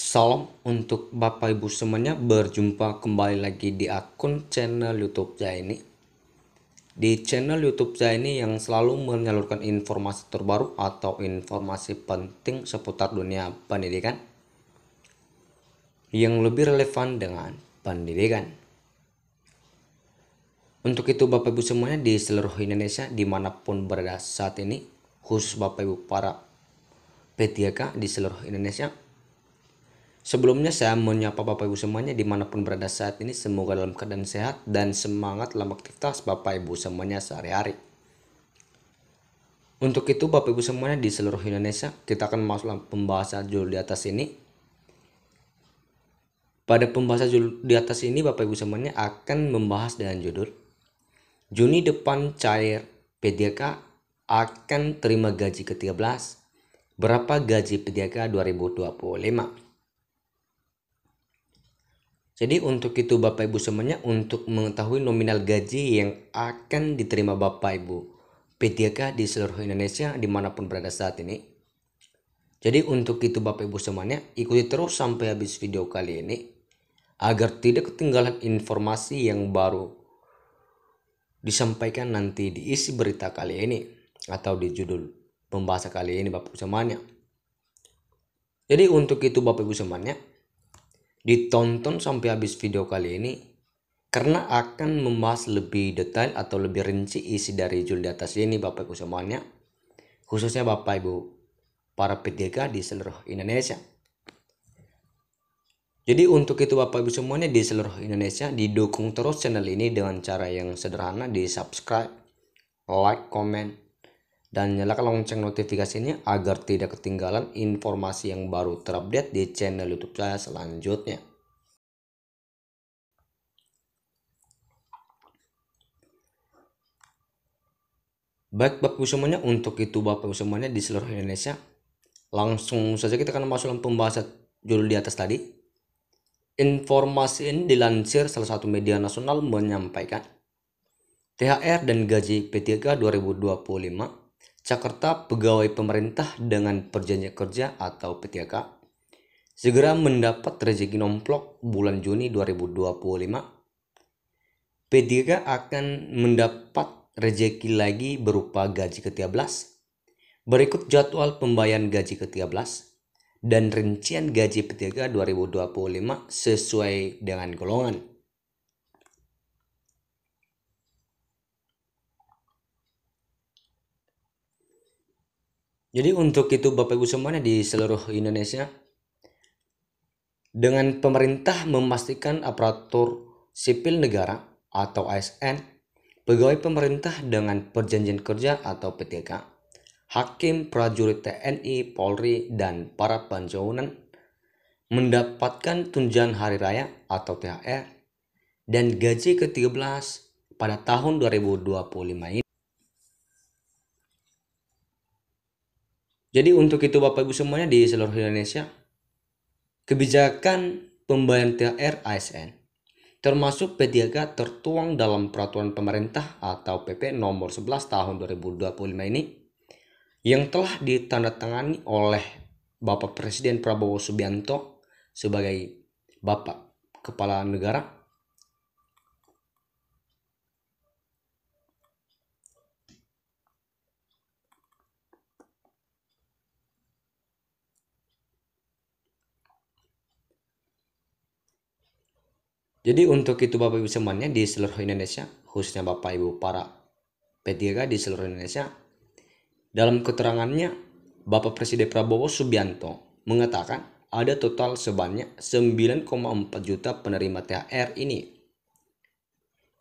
Salam untuk Bapak Ibu semuanya, berjumpa kembali lagi di akun channel YouTube Zaini. Di channel YouTube Zaini yang selalu menyalurkan informasi terbaru atau informasi penting seputar dunia pendidikan yang lebih relevan dengan pendidikan. Untuk itu Bapak Ibu semuanya di seluruh Indonesia dimanapun berada saat ini, khusus Bapak Ibu para P3K di seluruh Indonesia. Sebelumnya saya menyapa Bapak Ibu semuanya dimanapun berada saat ini, semoga dalam keadaan sehat dan semangat dalam aktivitas Bapak Ibu semuanya sehari-hari. Untuk itu Bapak Ibu semuanya di seluruh Indonesia, kita akan masuk dalam pembahasan judul di atas ini. Pada pembahasan judul di atas ini Bapak Ibu semuanya akan membahas dengan judul Juni depan cair P3K akan terima gaji ke-13. Berapa gaji P3K 2025? Jadi untuk itu Bapak Ibu semuanya, untuk mengetahui nominal gaji yang akan diterima Bapak Ibu P3K di seluruh Indonesia dimanapun berada saat ini. Jadi untuk itu Bapak Ibu semuanya, ikuti terus sampai habis video kali ini agar tidak ketinggalan informasi yang baru disampaikan nanti di isi berita kali ini atau di judul pembahasan kali ini Bapak Ibu semuanya. Jadi untuk itu Bapak Ibu semuanya, ditonton sampai habis video kali ini karena akan membahas lebih detail atau lebih rinci isi dari judul di atas ini Bapak Ibu semuanya, khususnya Bapak Ibu para P3K di seluruh Indonesia. Jadi untuk itu Bapak Ibu semuanya di seluruh Indonesia, didukung terus channel ini dengan cara yang sederhana, di subscribe, like, komen, dan nyalakan lonceng notifikasinya agar tidak ketinggalan informasi yang baru terupdate di channel YouTube saya selanjutnya. Baik Bapak Ibu semuanya, untuk itu Bapak Ibu semuanya di seluruh Indonesia, langsung saja kita akan masuk dalam pembahasan judul di atas tadi. Informasi ini dilansir salah satu media nasional menyampaikan THR dan gaji P3K 2025, Jakarta pegawai pemerintah dengan perjanjian kerja atau P3K segera mendapat rezeki nomplok bulan Juni 2025. P3K akan mendapat rezeki lagi berupa gaji ke-13. Berikut jadwal pembayaran gaji ke-13 dan rincian gaji P3K 2025 sesuai dengan golongan. Jadi untuk itu Bapak Ibu semuanya di seluruh Indonesia, dengan pemerintah memastikan aparatur sipil negara atau ASN, pegawai pemerintah dengan perjanjian kerja atau P3K, hakim, prajurit TNI, Polri, dan para pensiunan mendapatkan tunjangan hari raya atau THR dan gaji ke-13 pada tahun 2025 ini. Jadi untuk itu Bapak Ibu semuanya di seluruh Indonesia, kebijakan pembayaran THR ASN termasuk P3K tertuang dalam peraturan pemerintah atau PP nomor 11 tahun 2025 ini yang telah ditandatangani oleh Bapak Presiden Prabowo Subianto sebagai Bapak Kepala Negara. Jadi untuk itu Bapak Ibu semuanya di seluruh Indonesia, khususnya Bapak Ibu para P3K di seluruh Indonesia, dalam keterangannya Bapak Presiden Prabowo Subianto mengatakan ada total sebanyak 9,4 juta penerima THR ini.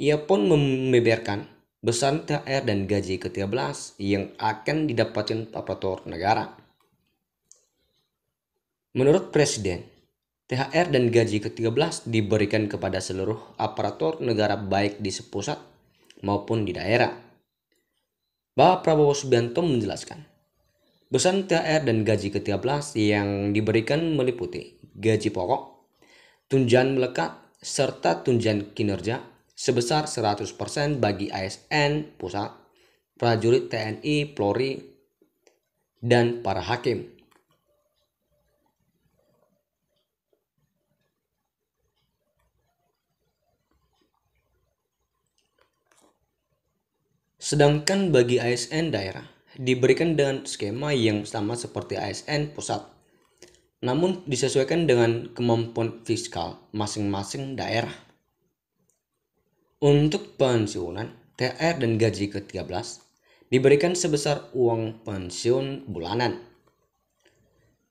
Ia pun membeberkan besaran THR dan gaji ke-13 yang akan didapatkan aparatur negara. Menurut Presiden, THR dan gaji ke-13 diberikan kepada seluruh aparatur negara baik di pusat maupun di daerah. Bapak Prabowo Subianto menjelaskan, besaran THR dan gaji ke-13 yang diberikan meliputi gaji pokok, tunjangan melekat, serta tunjangan kinerja sebesar 100% bagi ASN pusat, prajurit TNI, Polri, dan para hakim. Sedangkan bagi ASN daerah diberikan dengan skema yang sama seperti ASN pusat, namun disesuaikan dengan kemampuan fiskal masing-masing daerah. Untuk pensiunan, THR dan gaji ke-13 diberikan sebesar uang pensiun bulanan.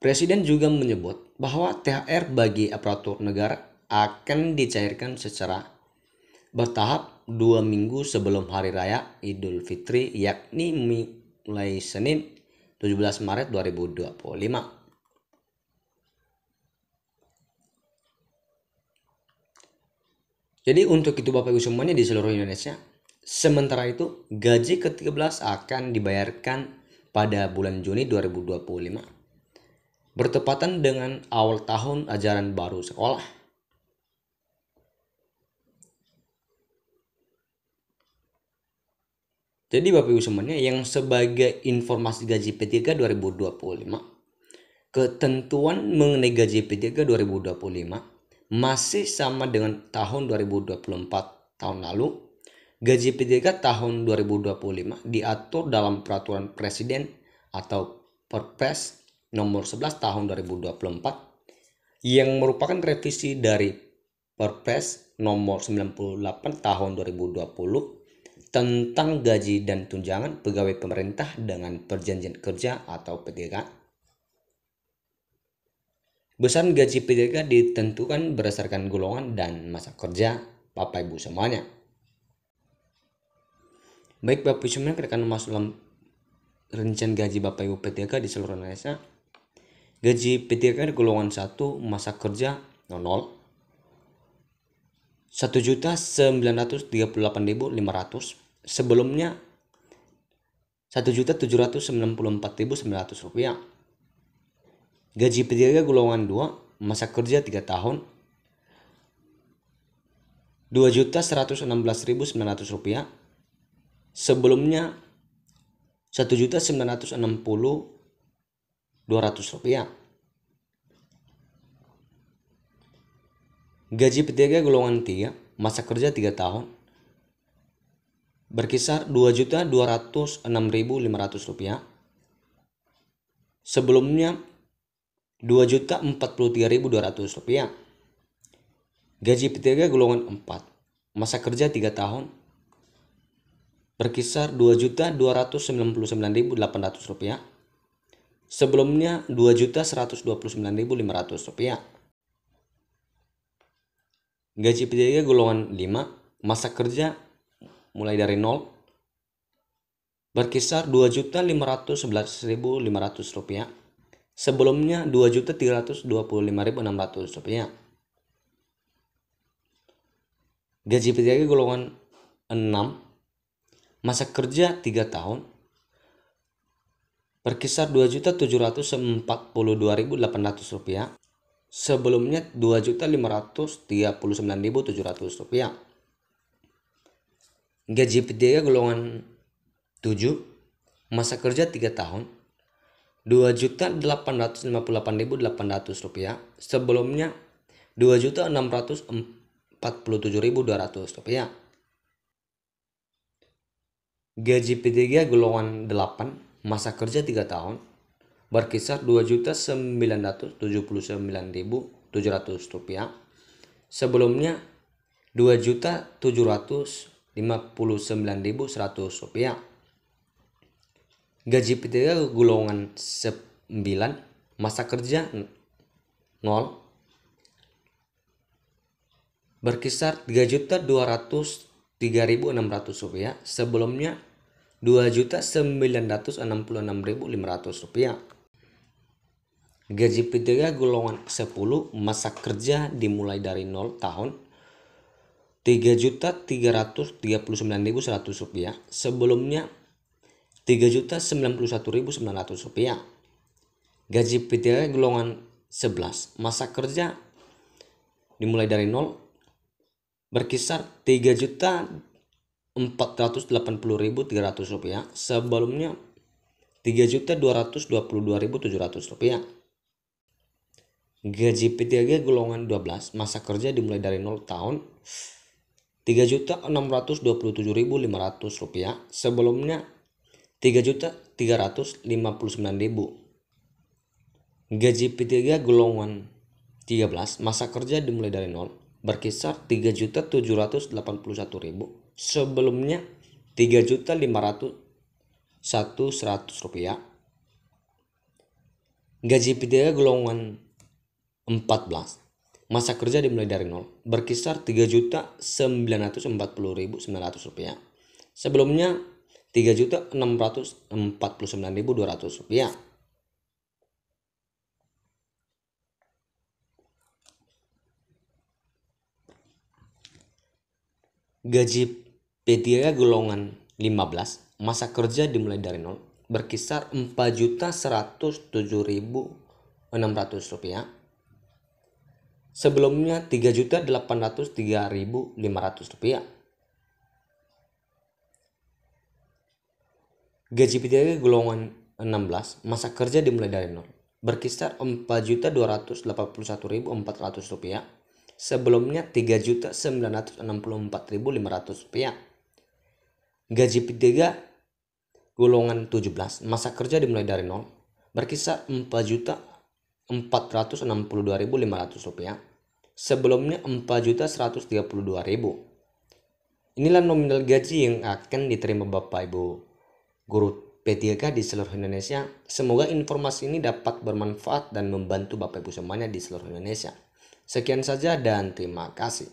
Presiden juga menyebut bahwa THR bagi aparatur negara akan dicairkan secara bertahap 2 minggu sebelum Hari Raya Idul Fitri, yakni mulai Senin 17 Maret 2025. Jadi untuk itu Bapak Ibu semuanya di seluruh Indonesia, sementara itu gaji ke-13 akan dibayarkan pada bulan Juni 2025, bertepatan dengan awal tahun ajaran baru sekolah. Jadi Bapak Ibu semuanya, yang sebagai informasi gaji P3 2025, ketentuan mengenai gaji P3 2025 masih sama dengan tahun 2024 tahun lalu. Gaji P3 tahun 2025 diatur dalam Peraturan Presiden atau Perpres nomor 11 tahun 2024 yang merupakan revisi dari Perpres nomor 98 tahun 2020 tentang gaji dan tunjangan pegawai pemerintah dengan perjanjian kerja atau P3. Besaran gaji P3 ditentukan berdasarkan golongan dan masa kerja Bapak Ibu semuanya. Baik Bapak Ibu semuanya, kita akan masuk dalam rincian gaji Bapak Ibu P3 di seluruh Indonesia. Gaji P3 di golongan 1 masa kerja 00 1.938.500, sebelumnya 1.794.900 rupiah. Gaji P3 golongan 2 masa kerja 3 tahun 2.116.900 rupiah, sebelumnya 1.960.200 rupiah. Gaji P3 golongan 3 masa kerja 3 tahun berkisar 2.206.500 rupiah, sebelumnya 2.043.200 rupiah. Gaji P3 golongan 4 masa kerja 3 tahun berkisar 2.299.800 rupiah, sebelumnya 2.129.500 rupiah. Gaji P3 golongan 5 masa kerja mulai dari 0 berkisar 2.511.500 rupiah, sebelumnya 2.325.600 rupiah. Gaji P3 golongan 6 masa kerja 3 tahun berkisar 2.742.800 rupiah, sebelumnya 2.539.700 rupiah. Gaji P3 golongan 7 masa kerja 3 tahun 2.858.800 rupiah, sebelumnya 2.647.200 rupiah. Gaji P3 golongan 8 masa kerja 3 tahun berkisar 2.979.700 rupiah, sebelumnya 2.759.100 rupiah. Gaji P3 golongan 9 masa kerja 0 berkisar 3.203.600 rupiah, sebelumnya 2.966.500 rupiah. Gaji P3 golongan 10 masa kerja dimulai dari 0 tahun 3.339.100 rupiah, sebelumnya 3.091.900 rupiah. Gaji P3 golongan 11 masa kerja dimulai dari 0 berkisar 3.480.300 rupiah, sebelumnya 3.222.700 rupiah. Gaji P3 golongan 12 masa kerja dimulai dari 0 tahun Rp3.627.500. Sebelumnya Rp3.359.000. Gaji P3 golongan 13 masa kerja dimulai dari nol berkisar Rp3.781.000. Sebelumnya Rp3.501.100. Gaji P3 golongan 14 masa kerja dimulai dari nol berkisar Rp3.940.900. Sebelumnya Rp3.649.200. Gaji P3 golongan 15 masa kerja dimulai dari nol berkisar Rp4.107.600. Sebelumnya Rp3.803.500. Gaji P3 golongan 16 masa kerja dimulai dari nol berkisar Rp4.281.400. Sebelumnya Rp3.964.500. Gaji P3 golongan 17 masa kerja dimulai dari nol berkisar Rp4.462.500. Sebelumnya Rp4.132.000. Inilah nominal gaji yang akan diterima Bapak Ibu guru P3K di seluruh Indonesia. Semoga informasi ini dapat bermanfaat dan membantu Bapak Ibu semuanya di seluruh Indonesia. Sekian saja dan terima kasih.